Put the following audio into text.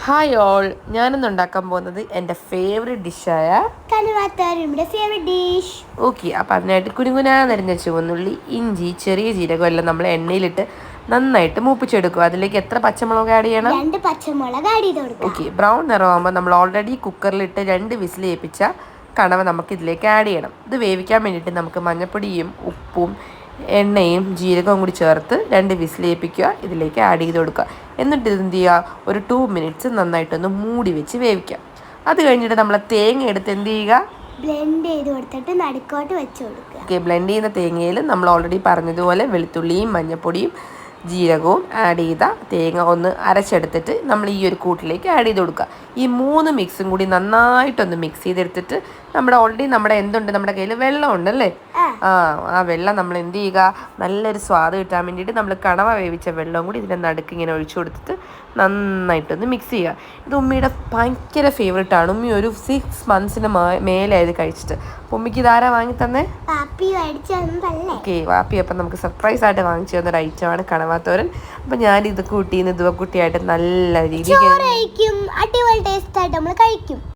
Hi all, ഞാനിന്ന് ഉണ്ടാക്കാൻ പോകുന്നത് എൻ്റെ ഫേവറേറ്റ് ഡിഷായ കലുവാത്തോരയുടെ ഫേവറേറ്റ് ഡിഷ്. ഓക്കെ. അപ്പം അതിനായിട്ട് കുനുകുനാ നരിഞ്ഞ ചുവന്നുള്ളി, ഇഞ്ചി, ചെറിയ ജീരകം എല്ലാം നമ്മൾ എണ്ണയിലിട്ട് നന്നായിട്ട് മൂപ്പിച്ചെടുക്കും. അതിലേക്ക് എത്ര പച്ചമുളക് ആഡ് ചെയ്യണം? 2 പച്ചമുളക് ആഡ് ചെയ്ത് കൊടുക്കുക. ഓക്കെ. ബ്രൗൺ നിറമാകുമ്പോൾ നമ്മൾ ഓൾറെഡി കുക്കറിലിട്ട് 2 വിസിൽ ഏൽപ്പിച്ച കണവ നമുക്ക് ഇതിലേക്ക് ആഡ് ചെയ്യണം. ഇത് വേവിക്കാൻ വേണ്ടിയിട്ട് നമുക്ക് മഞ്ഞൾപ്പൊടിയും ഉപ്പും എണ്ണയും ജീരകവും കൂടി ചേർത്ത് 2 വിസിൽ ഏൽപ്പിക്കുക. ഇതിലേക്ക് ആഡ് ചെയ്ത് കൊടുക്കുക. എന്നിട്ട് ഇത് എന്ത് ചെയ്യുക, ഒരു 2 മിനിറ്റ്സ് നന്നായിട്ടൊന്ന് മൂടി വെച്ച് വേവിക്കാം. അത് കഴിഞ്ഞിട്ട് നമ്മൾ തേങ്ങ എടുത്ത് എന്ത് ചെയ്യുക, ബ്ലെൻഡ് ചെയ്ത് കൊടുത്തിട്ട് നടുക്കോട്ട് വെച്ച് കൊടുക്കുക. ഓക്കെ. ബ്ലെൻഡ് ചെയ്യുന്ന തേങ്ങയിൽ നമ്മൾ ഓൾറെഡി പറഞ്ഞതുപോലെ വെളുത്തുള്ളിയും മഞ്ഞൾപ്പൊടിയും ജീരകവും ആഡ് ചെയ്ത തേങ്ങ ഒന്ന് അരച്ചെടുത്തിട്ട് നമ്മൾ ഈ ഒരു കൂട്ടിലേക്ക് ആഡ് ചെയ്ത് കൊടുക്കുക. ഈ 3 മിക്സും കൂടി നന്നായിട്ടൊന്ന് മിക്സ് ചെയ്തെടുത്തിട്ട് നമ്മുടെ എന്തുണ്ട്, നമ്മുടെ കയ്യിൽ വെള്ളം ഉണ്ടല്ലേ, ആ വെള്ളം നമ്മൾ എന്ത് ചെയ്യുക, നല്ലൊരു സ്വാദ് കിട്ടാൻ വേണ്ടിയിട്ട് നമ്മൾ കണവ വേവിച്ച വെള്ളവും കൂടി ഇതിൻ്റെ നടുക്ക് ഇങ്ങനെ ഒഴിച്ചു കൊടുത്തിട്ട് നന്നായിട്ടൊന്ന് മിക്സ് ചെയ്യുക. ഇത് ഉമ്മിയുടെ ഭയങ്കര ഫേവറേറ്റാണ്. ഉമ്മി ഒരു 6 മന്ത്സിന് മേലായത് കഴിച്ചിട്ട്. അപ്പോൾ ഉമ്മിക്ക് ഇതാരാ വാങ്ങി തന്നെ? ഓക്കെ, വാപ്പി അപ്പം നമുക്ക് സർപ്രൈസ് ആയിട്ട് വാങ്ങിച്ചു തന്നൊരു ഐറ്റമാണ് കണവാത്തോരൻ. അപ്പം ഞാനിത് കൂട്ടിന്ന് ഇതുവക്കുട്ടിയായിട്ട് നല്ല രീതിയിൽ അടിപൊളി ടേസ്റ്റ് ആയിട്ട് നമ്മൾ കഴിക്കും.